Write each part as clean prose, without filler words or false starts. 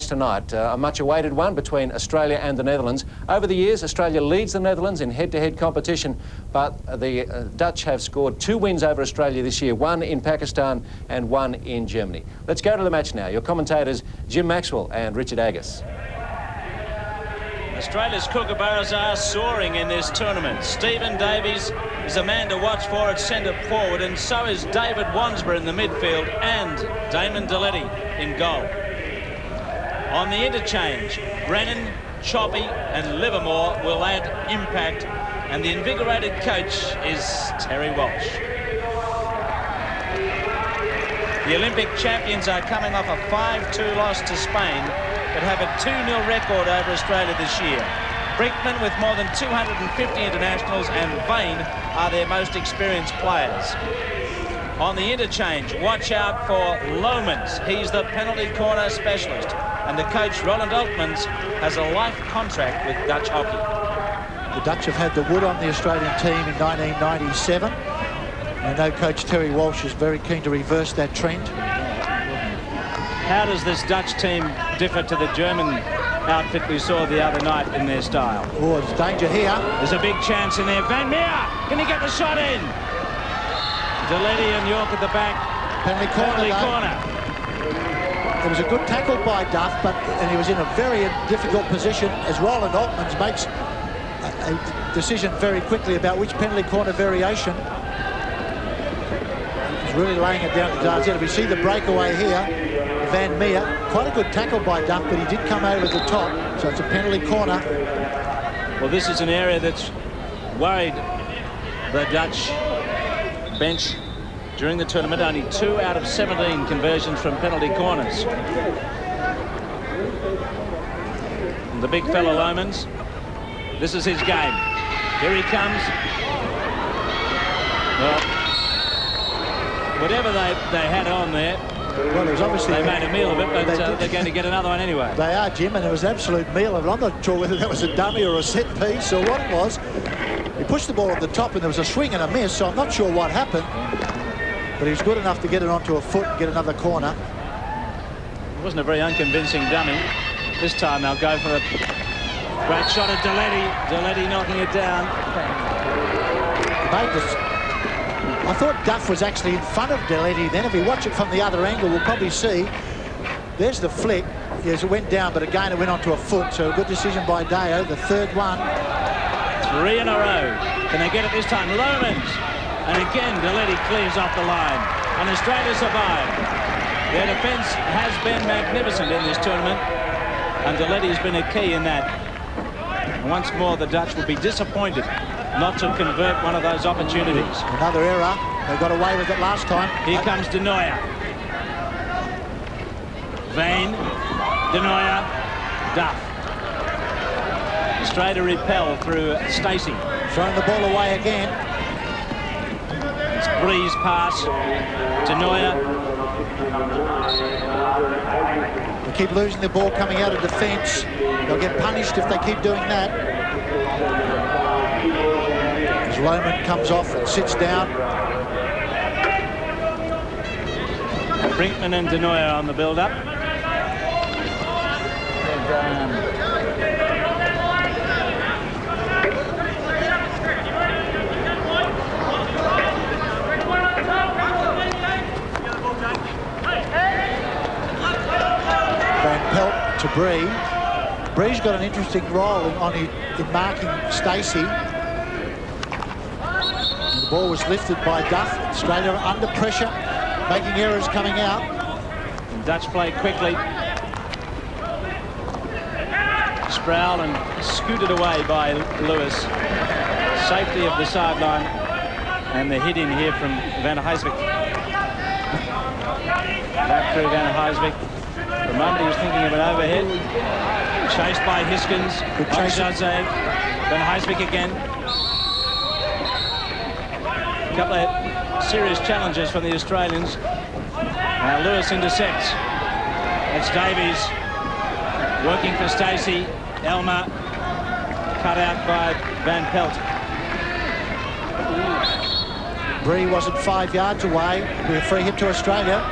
Tonight, a much-awaited one between Australia and the Netherlands. Over the years, Australia leads the Netherlands in head-to-head competition, but the Dutch have scored 2 wins over Australia this year, 1 in Pakistan and 1 in Germany. Let's go to the match now. Your commentators, Jim Maxwell and Richard Agus. Australia's kookaburras are soaring in this tournament. Stephen Davies is a man to watch for at centre forward, and so is David Wansborough in the midfield and Damon Deletti in goal. On the interchange, Brennan, Choppy and Livermore will add impact, and the invigorated coach is Terry Walsh. The Olympic champions are coming off a 5-2 loss to Spain, but have a 2-0 record over Australia this year. Brinkman with more than 250 internationals and Vane are their most experienced players. On the interchange, watch out for Lomans. He's the penalty corner specialist. And the coach, Roland Altmans, has a life contract with Dutch hockey. The Dutch have had the wood on the Australian team in 1997. I know Coach Terry Walsh is very keen to reverse that trend. How does this Dutch team differ to the German outfit we saw the other night in their style? Oh, there's danger here. There's a big chance in there. Van Meer, can he get the shot in? Deletti and York at the back. Penalty corner. It was a good tackle by Duff, and he was in a very difficult position as Roland Altmans makes a decision very quickly about which penalty corner variation. He's really laying it down to Darzetta. We see the breakaway here. Van Meer, quite a good tackle by Duff, but he did come over the top, so it's a penalty corner. Well, this is an area that's worried the Dutch bench during the tournament. Only 2 out of 17 conversions from penalty corners. And the big fellow Lomans, this is his game. Here he comes. Well, whatever they had on there, well, it was obviously they made a meal of it, but they're going to get another one anyway. They are, Jim, and it was an absolute meal of it. I'm not sure whether that was a dummy or a set piece or what it was. He pushed the ball at the top and there was a swing and a miss, so I'm not sure what happened. But he was good enough to get it onto a foot and get another corner. It wasn't a very unconvincing dummy. This time they'll go for a great shot at Deletti. Deletti knocking it down. I thought Duff was actually in front of Deletti then. If we watch it from the other angle, we'll probably see. There's the flick. Yes, it went down, but again it went onto a foot. So a good decision by Deo, the third one. 3 in a row. Can they get it this time? Lomans. And again, Deletti clears off the line. And Australia survive. Their defence has been magnificent in this tournament. And Deletti has been a key in that. And once more, the Dutch will be disappointed not to convert one of those opportunities. Another error. They got away with it last time. Here comes De Nooijer. Vane. De Nooijer. Duff. Australia repel through Stacey. Throwing the ball away again. It's Breeze pass. De Nooijer. They keep losing the ball coming out of defence. They'll get punished if they keep doing that. As Loman comes off and sits down. Brinkman and De Nooijer on the build-up. Van Pelt to Bree. Bree's got an interesting role in marking Stacey. The ball was lifted by Duff. Australia under pressure, making errors coming out. And Dutch play quickly. Sproul and scooted away by Lewis. Safety of the sideline. And the hit in here from Van Huyswijk. Back through Van Huyswijk. For a moment he was thinking of an overhead. Chased by Hiskins. Good chase. Van Huyswijk again. A couple of serious challenges from the Australians. Now Lewis intercepts. It's Davies working for Stacey. Elmer cut out by Van Pelt. Bree wasn't 5 yards away with a free hit to Australia.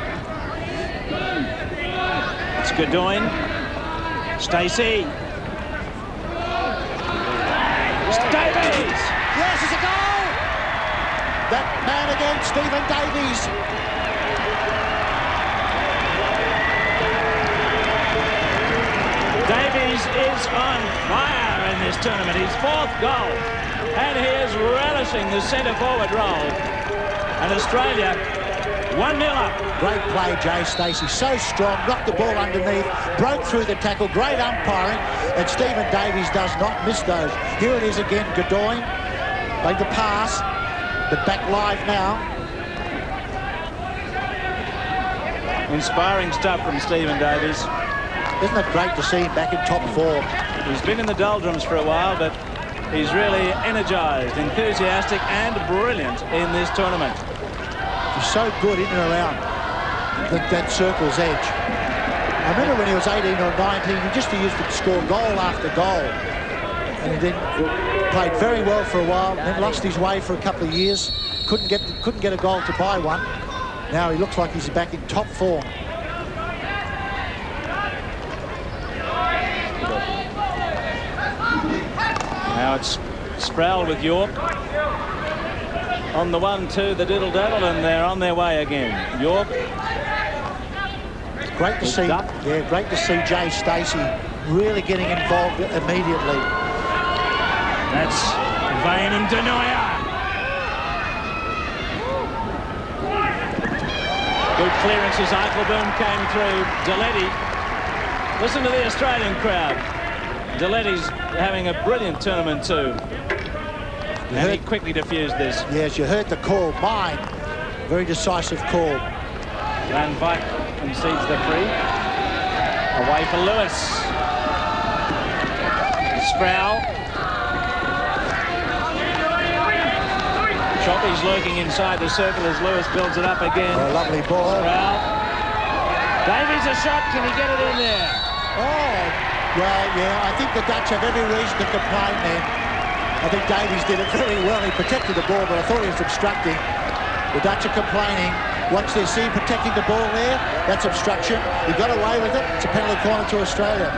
It's Godoyne. Stacey. Davies. Yes, it's a goal! That man again, Stephen Davies. Davies is on fire in this tournament. His 4th goal. And he is relishing the centre-forward role. And Australia 1-0 up. Great play, Jay Stacey. So strong, knocked the ball underneath, broke through the tackle, great umpiring, and Stephen Davies does not miss those. Here it is again, Godoy made the pass, but back live now. Inspiring stuff from Stephen Davies. Isn't it great to see him back in top form? He's been in the doldrums for a while, but he's really energised, enthusiastic and brilliant in this tournament. He's so good in and around that circle's edge. I remember when he was 18 or 19, he just used to score goal after goal. And he then played very well for a while, then lost his way for a couple of years. Couldn't get a goal to buy one. Now he looks like he's back in top form. Now it's Sproul with York. On the 1-2, the diddle-daddle, and they're on their way again. York. Great to see. Yeah, great to see Jay Stacey really getting involved immediately. That's Vane and Denoya. Good clearances. Eichelboom came through. Deletti. Listen to the Australian crowd. Deletti's having a brilliant tournament too. And he quickly diffused this. Yes, you heard the call. Mine. Very decisive call. Van Vyk concedes the free. Away for Lewis. Sproul. Choppy's lurking inside the circle as Lewis builds it up again. Oh, lovely ball. Sproul. Davies a shot. Can he get it in there? Oh, well, yeah, I think the Dutch have every reason to complain then. I think Davies did it very well. He protected the ball, but I thought he was obstructing. The Dutch are complaining. Once they see him protecting the ball there, that's obstruction. He got away with it. It's a penalty corner to Australia.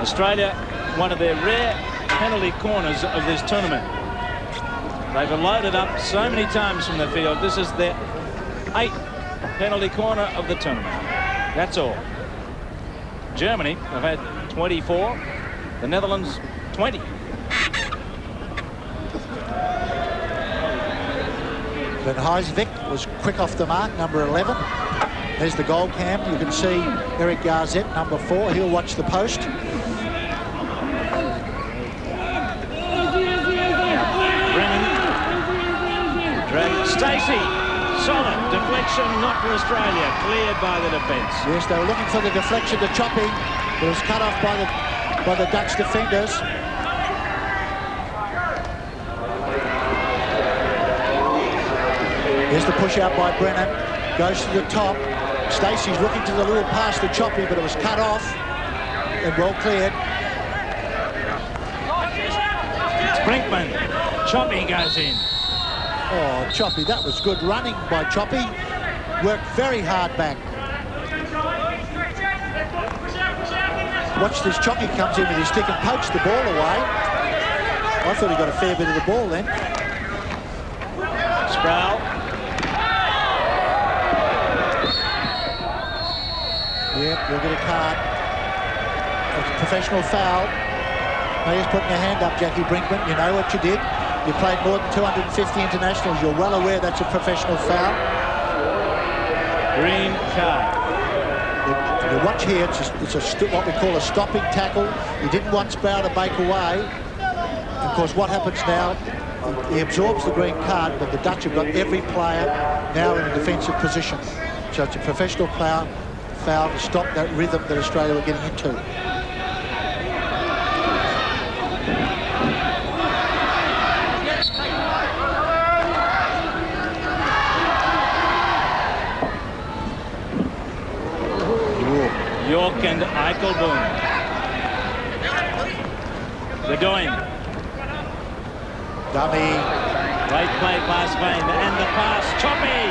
Australia, one of their rare penalty corners of this tournament. They've loaded up so many times from the field. This is their 8th penalty corner of the tournament. That's all. Germany have had 24. The Netherlands, 20. Van Heijswijk was quick off the mark, number 11. There's the goal cam. You can see Eric Garzette, number 4. He'll watch the post. Brennan. Stacey. Solid deflection, not for Australia. Cleared by the defence. Yes, they were looking for the deflection to Choppy, but it was cut off by the Dutch defenders. Here's the push out by Brennan. Goes to the top. Stacey's looking to the little pass to Choppy, but it was cut off and well cleared. It's Brinkman. Choppy goes in. Oh, Choppy, that was good running by Choppy. Worked very hard back. Watch this. Choppy comes in with his stick and pokes the ball away. I thought he got a fair bit of the ball then. Sproul. Yep, you'll get a card. It's a professional foul. Now he's putting your hand up, Jackie Brinkman. You know what you did. You played more than 250 internationals. You're well aware that's a professional foul. Green card. You watch here, it's what we call a stopping tackle. You didn't want Sproul to break away. Of course, what happens now, he absorbs the green card, but the Dutch have got every player now in a defensive position. So it's a professional foul to stop that rhythm that Australia were getting into. York and Eichelboom. Godoy. Dummy. Great play past Vane, and the pass, Choppy.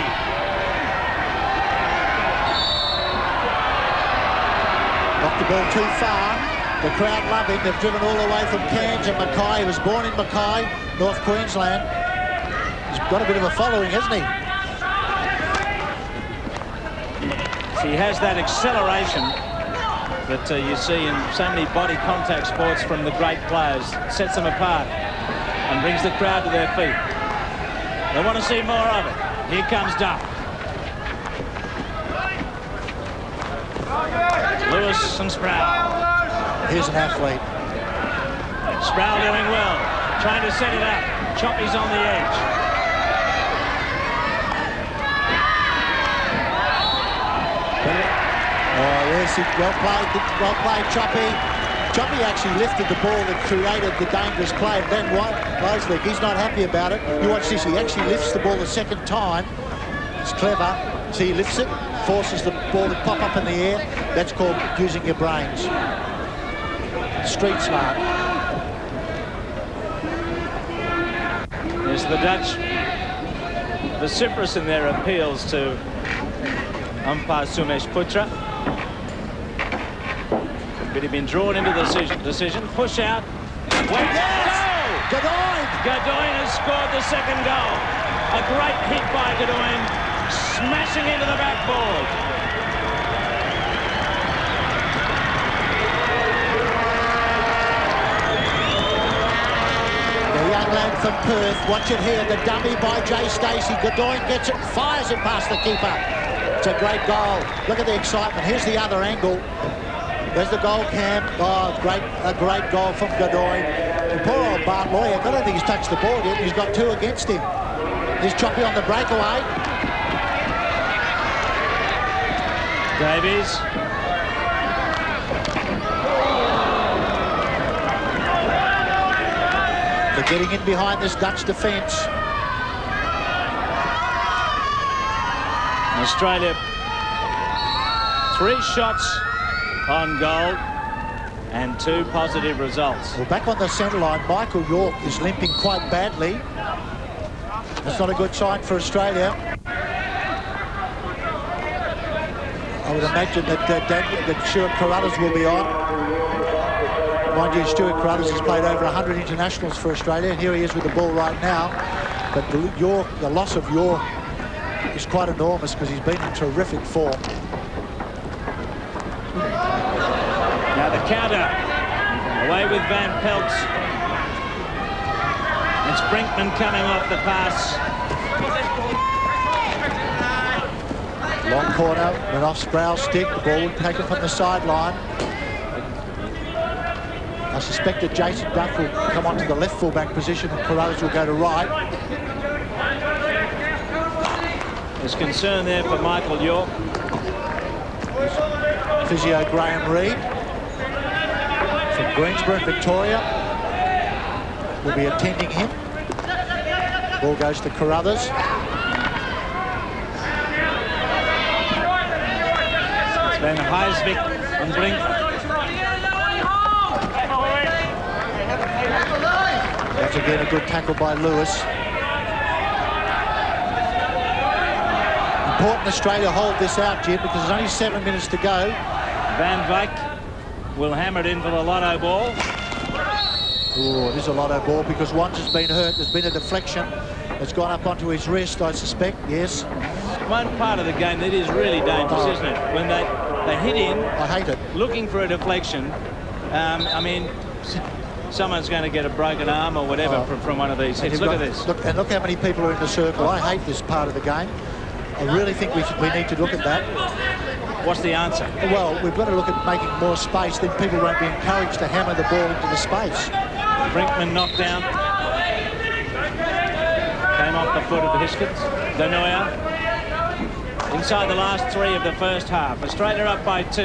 ball too far. The crowd love him. They've driven all the way from Cairns and Mackay. He was born in Mackay, North Queensland. He's got a bit of a following, hasn't he? He has that acceleration that you see in so many body contact sports from the great players. Sets them apart and brings the crowd to their feet. They want to see more of it. Here comes Duff. Lewis and Sproul. Here's an athlete. Sproul doing well. Trying to set it up. Choppy's on the edge. Oh, yes, well played, Choppy. Choppy actually lifted the ball that created the dangerous play. Ben Weislich, he's not happy about it. You watch this, he actually lifts the ball the second time. It's clever. So he lifts it, forces the ball to pop up in the air. That's called using your brains. Street smart. There's the Dutch vociferous in their appeals to umpire Sumesh Putra. But he'd been drawn into the decision. Push out. Yes! Godoin! Godoin has scored the second goal. A great hit by Godoin, smashing into the backboard. The young lad from Perth, watch it here, the dummy by Jay Stacey. Godoin gets it, fires it past the keeper. It's a great goal. Look at the excitement. Here's the other angle. There's the goal cam. Oh, a great goal from Godoin. And poor old Bart Lawyer, I don't think he's touched the ball yet. He's got two against him. Here's Choppy on the breakaway. Davies. They're getting in behind this Dutch defence. Australia, 3 shots on goal and 2 positive results. Well, back on the centre line, Michael York is limping quite badly. That's not a good sign for Australia. I would imagine that Stuart Carruthers will be on. Mind you, Stuart Carruthers has played over 100 internationals for Australia, and here he is with the ball right now. But the loss of York is quite enormous because he's been in terrific form. Now the counter, away with Van Pelt. It's Brinkman coming off the pass. Long corner, went off Sproul's stick, the ball would take it from the sideline. I suspect that Jason Duff will come onto the left fullback position and Carruthers will go to right. There's concern there for Michael York. Physio Graham Reid from Greensboro, Victoria, will be attending him. Ball goes to Carruthers. Van Huysvik and Brink. That's again a good tackle by Lewis. Important Australia hold this out, Jim, because there's only 7 minutes to go. Van Wyk will hammer it in for the lotto ball. Oh, it is a lotto ball because Wands has been hurt. There's been a deflection. It's gone up onto his wrist, I suspect, yes. One part of the game that is really dangerous, isn't it? When they hit in. I hate it. Looking for a deflection. I mean, someone's going to get a broken arm or whatever from one of these hits. Look at this. Look how many people are in the circle. I hate this part of the game. I really think we need to look at that. What's the answer? Well, we've got to look at making more space, then people won't be encouraged to hammer the ball into the space. Brinkman knocked down. Came off the foot of the Hiskins. Denoya. Inside the last 3 of the first half. Australia up by 2.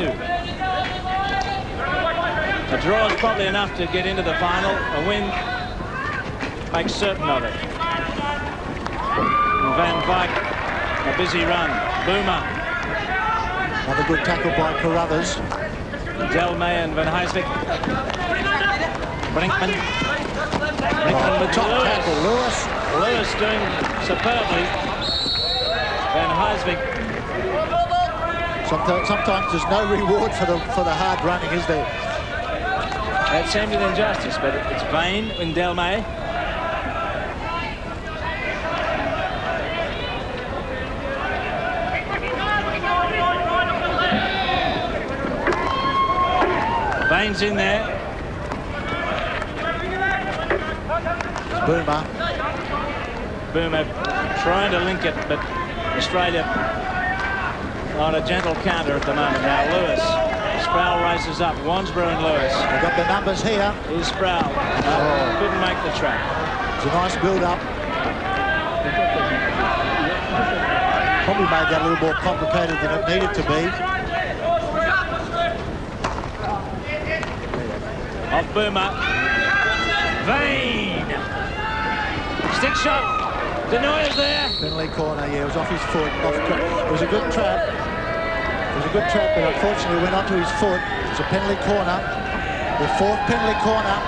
A draw is probably enough to get into the final. A win makes certain of it. Van Wyk, a busy run. Boomer. Another good tackle by Carruthers. Delmay and Van Huysvik. Brinkman. Brinkman with top Lewis. tackle, Lewis. Lewis doing superbly. Van Huysvik. So Sometimes there's no reward for the hard running, is there? That seemed an injustice, but it's Vane in Delmay. Vane's in there. Boomer. Boomer trying to link it, but Australia on a gentle counter at the moment now. Lewis. Sproul races up. Wansborough and Lewis. They've got the numbers here. Here's Sproul. Couldn't make the track. It's a nice build-up. Probably made that a little more complicated than it needed to be. Off Boomer. Vane. Stick shot. Denoya's there. Penalty corner, yeah, it was off his foot. It was a good trap. It was a good trap, but unfortunately went onto his foot. It's a penalty corner. The fourth penalty corner.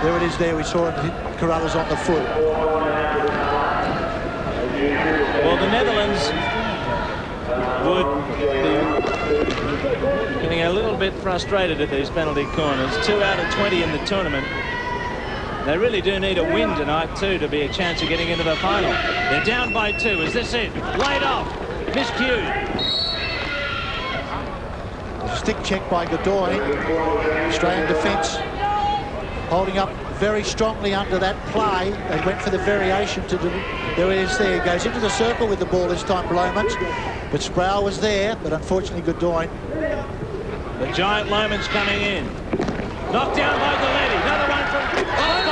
There it is there. We saw it hit Carruthers on the foot. Well, the Netherlands would be getting a little bit frustrated at these penalty corners. 2 out of 20 in the tournament. They really do need a win tonight, too, to be a chance of getting into the final. They're down by 2. Is this it? Laid off. Miscued. Stick check by Godoy. Australian defence holding up very strongly under that play. They went for the variation to do. There it is there. He goes into the circle with the ball this time, Lomans. But Sproul was there, but unfortunately Godoy. The giant Lomans coming in. Knocked down by Davies. Another one from... Oh,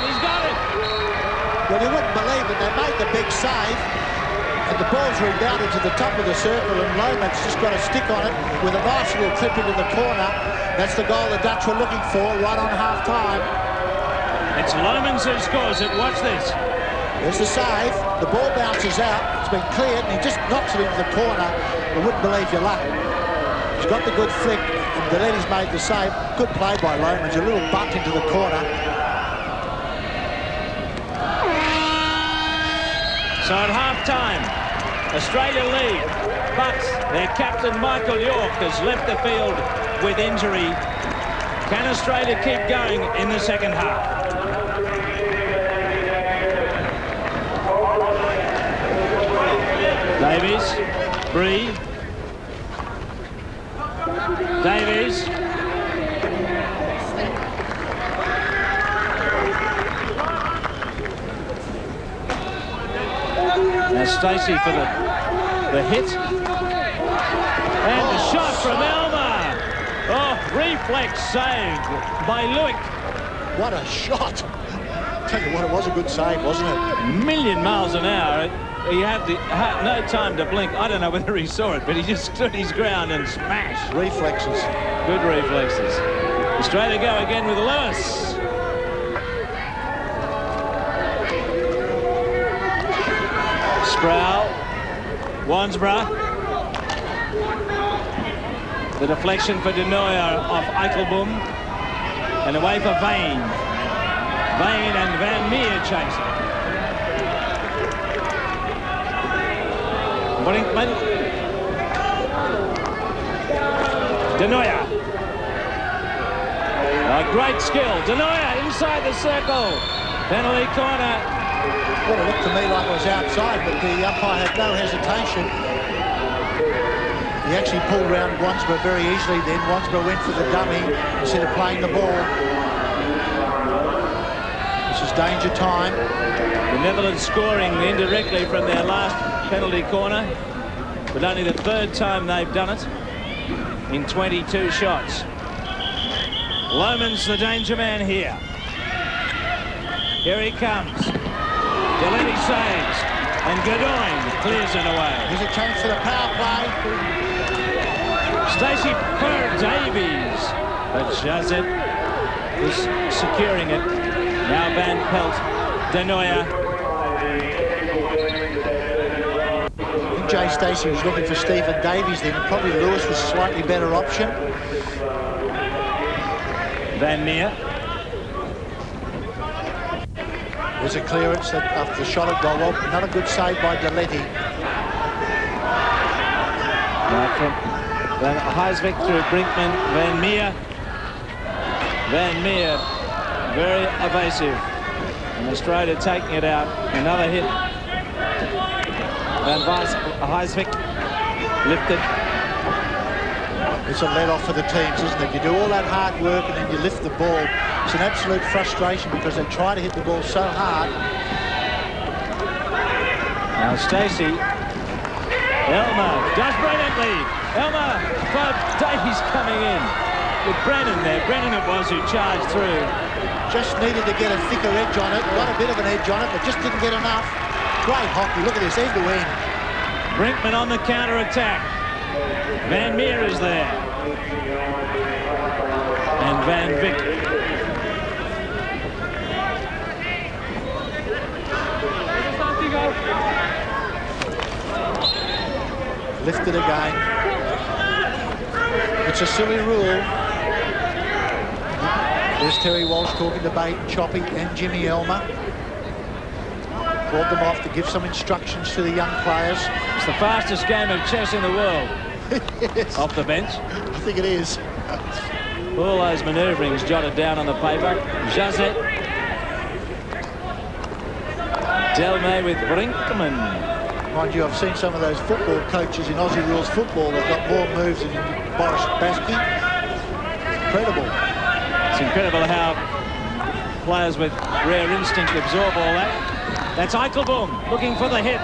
he's got it! Well, you wouldn't believe it. They made the big save. And the ball's rebounded to the top of the circle, and Lomans just got a stick on it with a nice little clip into the corner. That's the goal the Dutch were looking for right on half-time. It's Lomans who scores it. Watch this. There's the save. The ball bounces out. It's been cleared, and he just knocks it into the corner. You wouldn't believe your luck. He's got the good flick, and Davies made the save. Good play by Lomans. A little butt into the corner. So at half-time, Australia lead, but their captain Michael York has left the field with injury. Can Australia keep going in the second half? Davies, Bree, Davies. Now Stacey for the hit. And the shot from Elmer. Oh, reflex saved by Lewick. What a shot. Tell you what, it was a good save, wasn't it? A million miles an hour. He had no time to blink. I don't know whether he saw it, but he just stood his ground and smashed. Reflexes. Good reflexes. Australia go again with Lewis. Sproul, Wansborough. The deflection for Denoya off Eichelboom. And away for Vane. Vane and Van Meer chasing. Brinkman. Denoya. Great skill. Denoya inside the circle. Penalty corner. Well, it looked to me like it was outside, but the umpire had no hesitation. He actually pulled around Wansborough very easily then. Wansborough went for the dummy instead of playing the ball. This is danger time. The Netherlands scoring indirectly from their last penalty corner, but only the 3rd time they've done it in 22 shots. Lomans the danger man here. Here he comes. Delaney saves, and Godoy clears it away. Here's a chance for the power play. Stacey per Davies, but Jazet is securing it. Now Van Pelt, Denoya. I think Jay Stacey was looking for Stephen Davies then. Probably Lewis was a slightly better option. Van Meer. There's a clearance after the shot at goal. Well, another good save by Davies. Now from Van Huysvik through Brinkman, Van Meer. Van Meer, very evasive. And Australia taking it out. Another hit. Van Huysvik lifted. It's a let-off for the teams, isn't it? You do all that hard work and then you lift the ball. It's an absolute frustration because they try to hit the ball so hard. Now Stacey. Elmer does brilliantly. Elmer for Davies coming in. With Brennan there. Brennan it was who charged through. Just needed to get a thicker edge on it. Got a bit of an edge on it, but just didn't get enough. Great hockey. Look at this, end to end. Brinkman on the counter-attack. Van Meer is there. And Van Vick. Lifted again. It's a silly rule. There's Terry Walsh talking to Baden, Choppy and Jimmy Elmer. Called them off to give some instructions to the young players. It's the fastest game of chess in the world. Yes. Off the bench. I think it is. All those manoeuvrings jotted down on the paper. Jazet. Delmay with Brinkman. Mind you, I've seen some of those football coaches in Aussie rules football. They've got more moves than Boris Baskey. Incredible. It's incredible how players with rare instinct absorb all that. That's Eichelboom looking for the hit.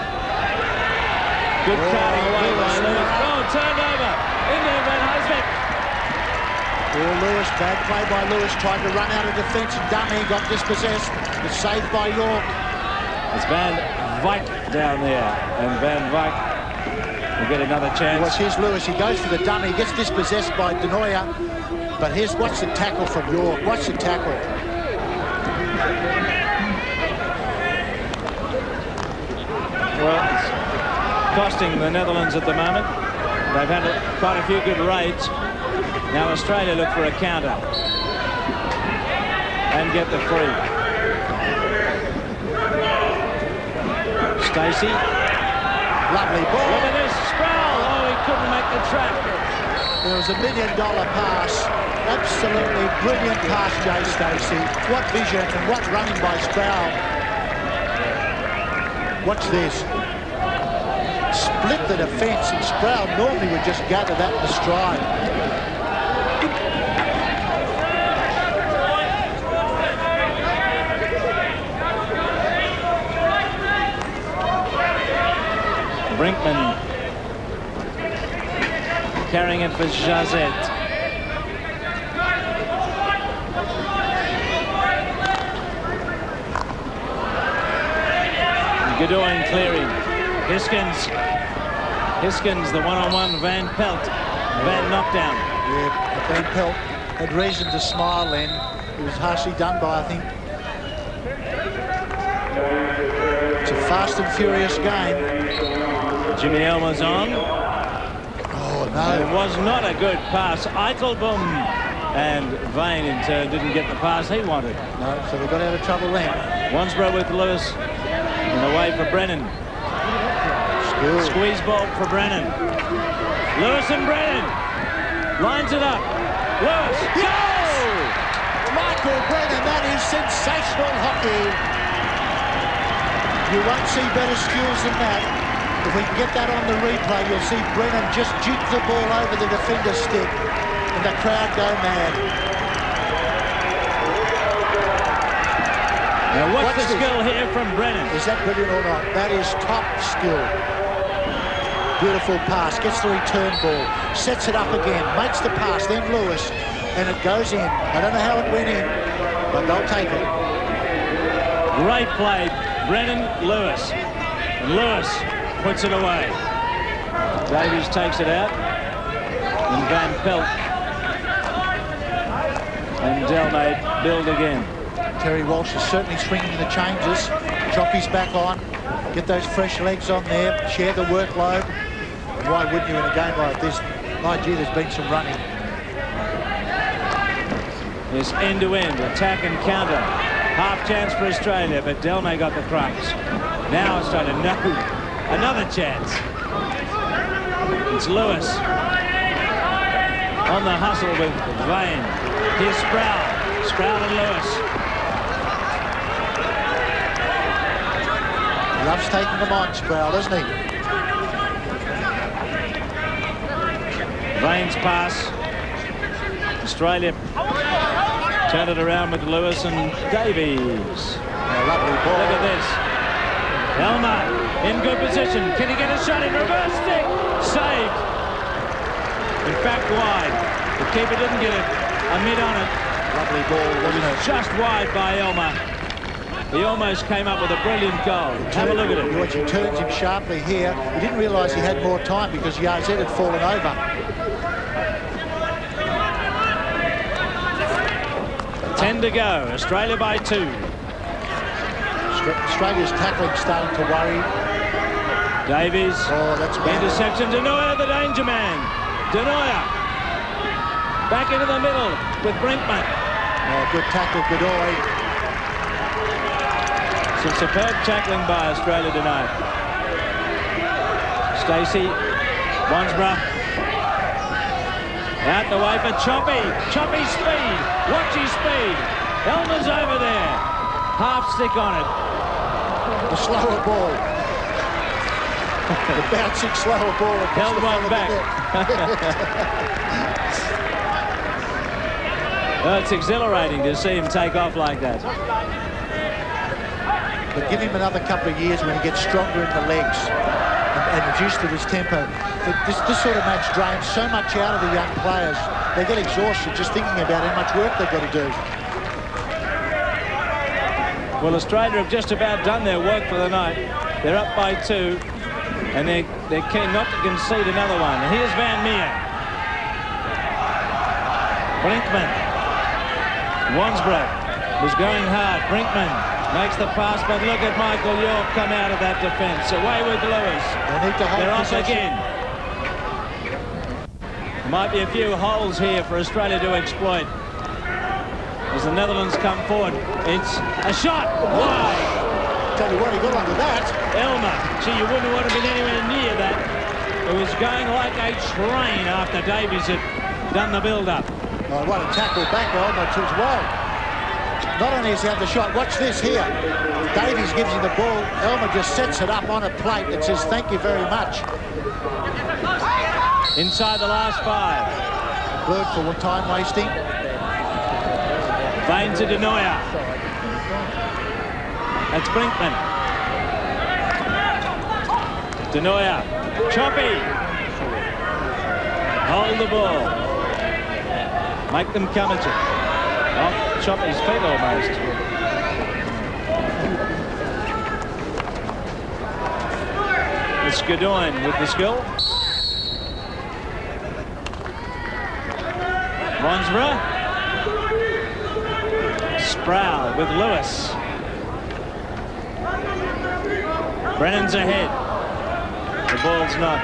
Good crowding away by Lewis. Oh, turned over. Into Van Huysvik. Oh, Lewis, bad play by Lewis. Tried to run out of defence and dummy. Got dispossessed. It's saved by York. It's Van Wyk down there. And Van Wyk will get another chance. Well, here's Lewis. He goes for the dummy. Gets dispossessed by Denoya. But here's, watch the tackle from York. Watch the tackle. Well, it's costing the Netherlands at the moment. They've had quite a few good raids. Now Australia look for a counter and get the free. Stacey. Lovely ball. Look at this. Sproul. Oh, he couldn't make the trap. There was $1 million pass. Absolutely brilliant pass, Jay Stacey. What vision and what running by Sproul. Watch this. Split the defence, and Sproul normally would just gather that in the stride. Brinkman carrying it for Jazet. Goodwin clearing. Hiskins, the one-on-one. Van Pelt. Van knockdown. Yeah, Van Pelt had reason to smile then. He was harshly done by, I think. It's a fast and furious game. Jimmy Elmer's on. Oh, no. It was not a good pass. Eichelboom and Vane in turn didn't get the pass he wanted. No, so they got out of trouble then. Wansborough with Lewis. And away for Brennan. Skill. Squeeze ball for Brennan. Lewis and Brennan. Lines it up. Lewis. Yes! Goal! Michael Brennan, that is sensational hockey. You won't see better skills than that. If we can get that on the replay, you'll see Brennan just juke the ball over the defender's stick and the crowd go mad. Now what's the skill here from Brennan? Is that brilliant or not? That is top skill. Beautiful pass, gets the return ball, sets it up again, makes the pass, then Lewis, and it goes in. I don't know how it went in, but they'll take it. Great play, Brennan, Lewis. And Lewis puts it away. Davies takes it out. And Van Pelt. And Delmay build again. Terry Walsh is certainly swinging the changes. Choppy's back on. Get those fresh legs on there. Share the workload. Why wouldn't you in a game like this? My gee, there's been some running. This end-to-end attack and counter. Half chance for Australia, but Delmay got the crux. Now Australia, no. Another chance. It's Lewis. on the hustle with Vane. Here's Sproul. Sproul and Lewis. He loves taking them on, Sproul, doesn't he? Vane's pass. Australia turn it around with Lewis and Davies. Lovely ball. Look at this. Elmer in good position. Can he get a shot in reverse stick? Saved. In fact, wide. The keeper didn't get a mid on it. Lovely ball, wasn't it? Just wide by Elmer. He almost came up with a brilliant goal. Have a look at it. Watch, he turns him sharply here. He didn't realise he had more time because Yazet had fallen over. 10 to go. Australia by 2. Australia's tackling starting to worry. Davies. Oh, that's bad. Interception. Denoyer, the danger man. Denoyer. Back into the middle with Brinkman. Oh, good tackle, Godoy. Some superb tackling by Australia tonight. Stacey. Wansborough. Out the way for Choppy. Choppy speed. Watch his speed. Elmer's over there. Half stick on it. The slower ball. The bouncing slower ball. Held one back. Well, it's exhilarating to see him take off like that. But give him another couple of years when he gets stronger in the legs and reduced to his tempo. This sort of match drains so much out of the young players. They get exhausted just thinking about how much work they've got to do. Well, Australia have just about done their work for the night. They're up by 2, and they're keen not to concede another one. Here's Van Meer. Brinkman. Wansborough was going hard. Brinkman makes the pass, but look at Michael York come out of that defence. Away with Lewis. They need to hold They're off possession. again. There might be a few holes here for Australia to exploit. As the Netherlands come forward, it's a shot. Wide. Tell you what, he got onto that. Elmer. Gee, you wouldn't want to be anywhere near that. It was going like a train after Davies had done the build-up. Oh, what a tackle back, Elmer as well. Not only has he had the shot, watch this here. Davies gives him the ball. Elmer just sets it up on a plate and says, thank you very much. Inside the last 5. Word for time wasting. Vane to Denoyer. That's Brinkman. Denoyer. Choppy. Hold the ball. Make them come at you. Off Choppy's feet almost. It's Godoy with the skill. Wansborough. Sproul with Lewis. Brennan's ahead. The ball's not.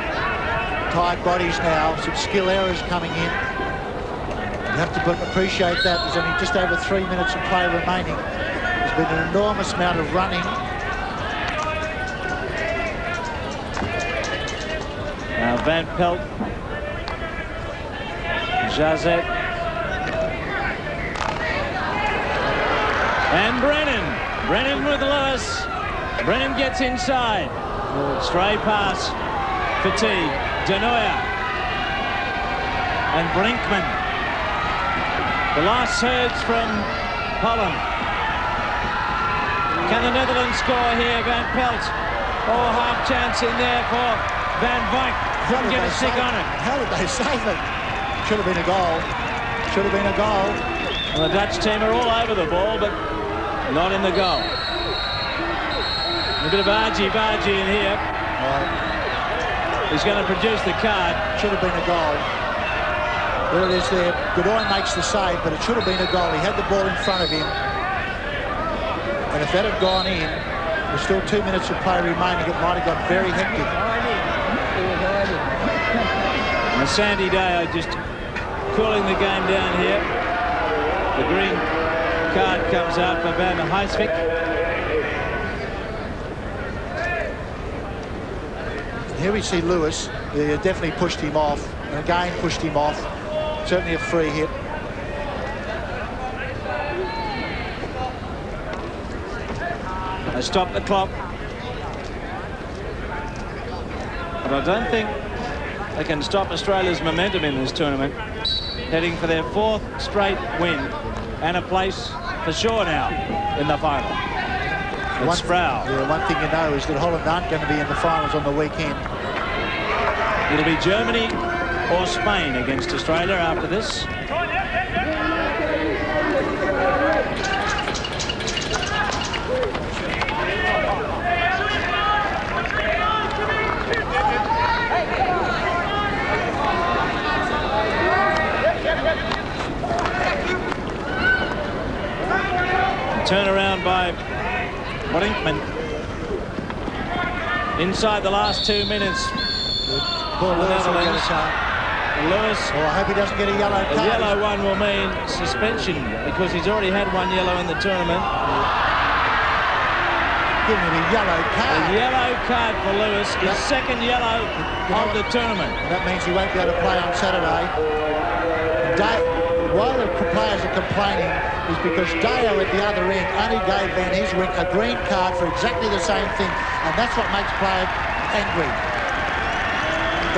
Tight bodies now, some skill errors coming in. You have to appreciate that. There's only just over 3 minutes of play remaining. There's been an enormous amount of running. Now Van Pelt. Yazet. And Brennan. Brennan with Lewis. Brennan gets inside. Stray pass. Fatigue. Denoyer. And Brinkman. The last surge from Holland. Can the Netherlands score here? Van Pelt. Oh, half chance in there for Van Wyk. Couldn't get a stick on it. How did they save it? Should have been a goal. Should have been a goal. Well, the Dutch team are all over the ball, but not in the goal. A bit of argy-bargy in here. He's going to produce the card. Should have been a goal. There it is there. Godoy makes the save, but it should have been a goal. He had the ball in front of him. And if that had gone in, there's still 2 minutes of play remaining. It might have got very hectic. On a sandy day, just cooling the game down here. The green card comes out for Van Heisvik. Here we see Lewis. He definitely pushed him off. And again pushed him off. certainly a free hit. They stop the clock. But I don't think they can stop Australia's momentum in this tournament. Heading for their 4th straight win and a place for sure now in the final. It's Sproul. Yeah, one thing you know is that Holland aren't going to be in the finals on the weekend. It'll be Germany or Spain against Australia after this. Turn around by Brinkman. Inside the last 2 minutes. Poor Lewis will get a shot. Lewis. Oh, I hope he doesn't get a yellow card. A yellow one will mean suspension because he's already had 1 yellow in the tournament. Give him a yellow card. A yellow card for Lewis. His 2nd yellow of the tournament. That means he won't be able to play on Saturday. Why the players are complaining is because Deo at the other end only gave Van Heeswijk a green card for exactly the same thing, and that's what makes players angry.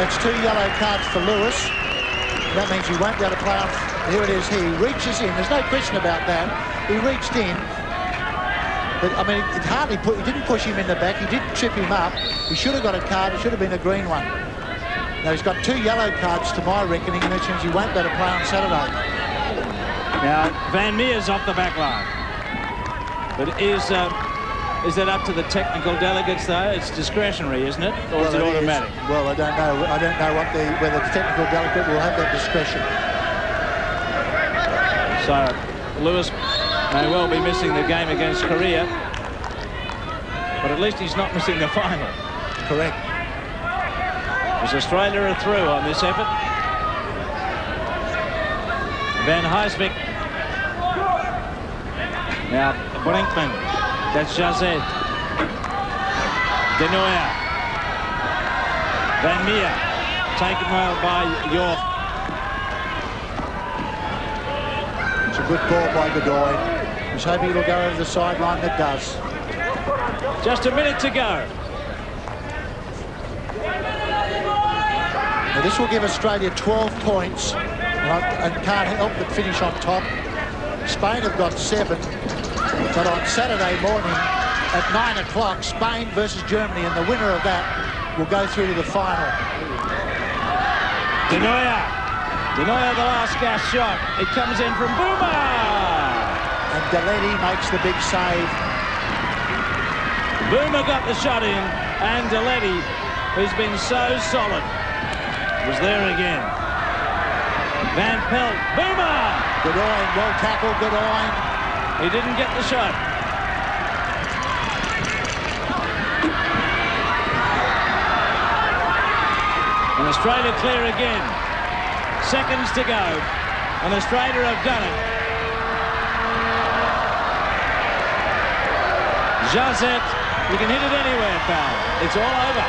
That's 2 yellow cards for Lewis. That means he won't be able to play on. Here it is. He reaches in. There's no question about that. He reached in. But, I mean, he didn't push him in the back. He didn't trip him up. He should have got a card. It should have been a green one. Now, he's got 2 yellow cards to my reckoning, and that means he won't be able to play on Saturday. Now, Van Meer's off the back line. But is that up to the technical delegates, though? It's discretionary, isn't it? Or is it automatic? Well, I don't know. I don't know whether the technical delegate will have that discretion. So, Lewis may well be missing the game against Korea. But at least he's not missing the final. Correct. As Australia are through on this effort. Van Heeswijk. Now, Brinkman. That's Jazet. De Nooijer. Van Meer. Taken well by York. It's a good ball by Godoy. He's hoping it'll go over the sideline. That does. Just a minute to go. Now, this will give Australia 12 points. And can't help but finish on top. Spain have got 7, but on Saturday morning at 9 o'clock, Spain versus Germany, and the winner of that will go through to the final. De Nooijer, the last gas shot. It comes in from Boomer. And Deletti makes the big save. Boomer got the shot in, and Deletti, who's been so solid, was there again. Van Pelt, Boomer! Godoy, well tackled, Godoy. He didn't get the shot. And Australia clear again. Seconds to go. And Australia have done it. Jazet, you can hit it anywhere, pal. It's all over.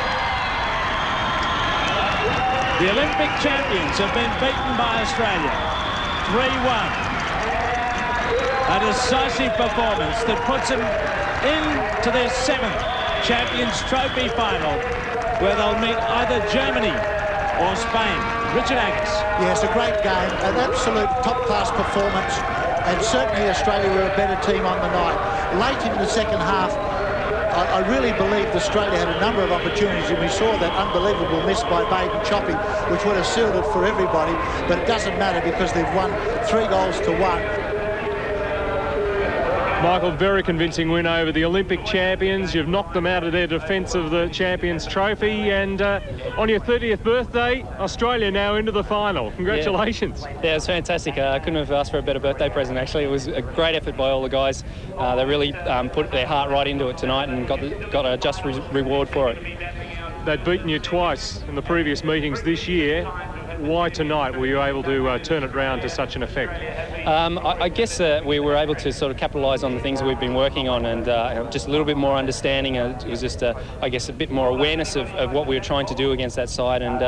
The Olympic champions have been beaten by Australia. 3-1. A decisive performance that puts them into their 7th Champions Trophy final, where they'll meet either Germany or Spain. Richard Angus. Yes, a great game, an absolute top-class performance, and certainly Australia were a better team on the night. Late in the second half, I really believed Australia had a number of opportunities, and we saw that unbelievable miss by Baden Choppy, which would have sealed it for everybody, but it doesn't matter because they've won 3 goals to 1. Michael, very convincing win over the Olympic champions. You've knocked them out of their defence of the Champions Trophy, and on your 30th birthday, Australia now into the final. Congratulations. Yeah, it was fantastic. I couldn't have asked for a better birthday present, actually. It was a great effort by all the guys. They really put their heart right into it tonight and got a just reward for it. They'd beaten you twice in the previous meetings this year. Why tonight were you able to turn it round to such an effect? I guess we were able to sort of capitalise on the things that we've been working on, and just a little bit more understanding. It was just, I guess, a bit more awareness of what we were trying to do against that side, and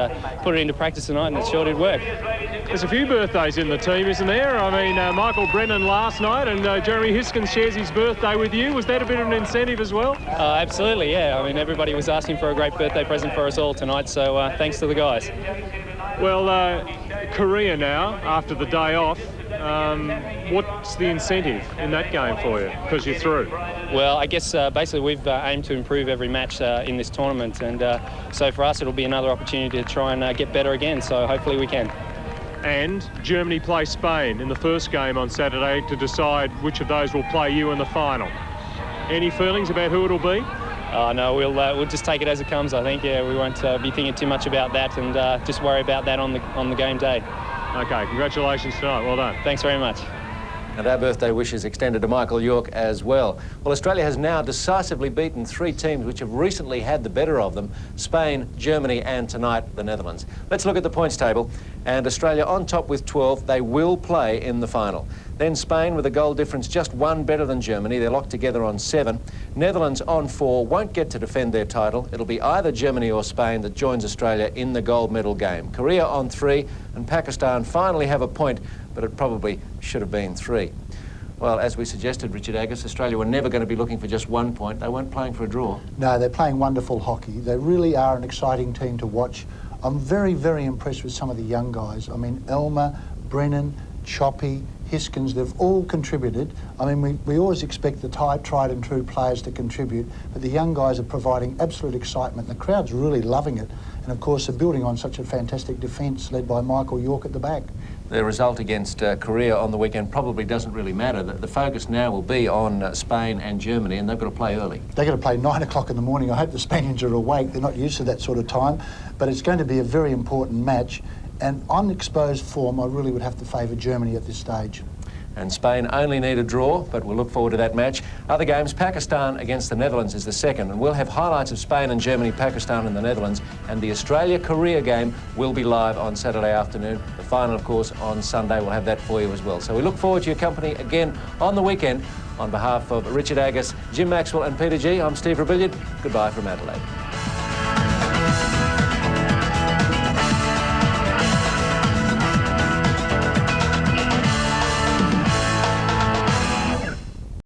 put it into practice tonight, and it sure did work. There's a few birthdays in the team, isn't there? I mean, Michael Brennan last night, and Jeremy Hiskins shares his birthday with you. Was that a bit of an incentive as well? Absolutely, yeah. I mean, everybody was asking for a great birthday present for us all tonight, so thanks to the guys. Well, Korea now, after the day off, what's the incentive in that game for you, because you're through? Well, I guess basically we've aimed to improve every match in this tournament, and so for us it'll be another opportunity to try and get better again, so hopefully we can. And Germany play Spain in the first game on Saturday to decide which of those will play you in the final. Any feelings about who it'll be? No, we'll just take it as it comes, I think. Yeah, we won't be thinking too much about that, and just worry about that on the game day. Okay, congratulations tonight. Well done. Thanks very much. And our birthday wishes extended to Michael York as well. Well, Australia has now decisively beaten 3 teams which have recently had the better of them: Spain, Germany, and tonight the Netherlands. Let's look at the points table. And Australia on top with 12. They will play in the final. Then Spain with a goal difference just 1 better than Germany. They're locked together on 7. Netherlands on 4, won't get to defend their title. It'll be either Germany or Spain that joins Australia in the gold medal game. Korea on 3, and Pakistan finally have a point, but it probably should have been 3. Well, as we suggested, Richard Agus, Australia were never going to be looking for just 1 point. They weren't playing for a draw. No, they're playing wonderful hockey. They really are an exciting team to watch. I'm very, very impressed with some of the young guys. I mean, Elmer, Brennan, Choppy, Hiskins, they've all contributed. I mean, we always expect the tried and true players to contribute, but the young guys are providing absolute excitement. The crowd's really loving it. And of course, they're building on such a fantastic defence led by Michael York at the back. The result against Korea on the weekend probably doesn't really matter. The focus now will be on Spain and Germany, and they've got to play early. They've got to play 9 o'clock in the morning. I hope the Spaniards are awake. They're not used to that sort of time, but it's going to be a very important match. And on exposed form, I really would have to favour Germany at this stage. And Spain only need a draw, but we'll look forward to that match. Other games, Pakistan against the Netherlands is the second, and we'll have highlights of Spain and Germany, Pakistan and the Netherlands, and the Australia-Korea game will be live on Saturday afternoon. The final, of course, on Sunday. We'll have that for you as well. So we look forward to your company again on the weekend. On behalf of Richard Agus, Jim Maxwell and Peter G, I'm Steve Rebellion. Goodbye from Adelaide.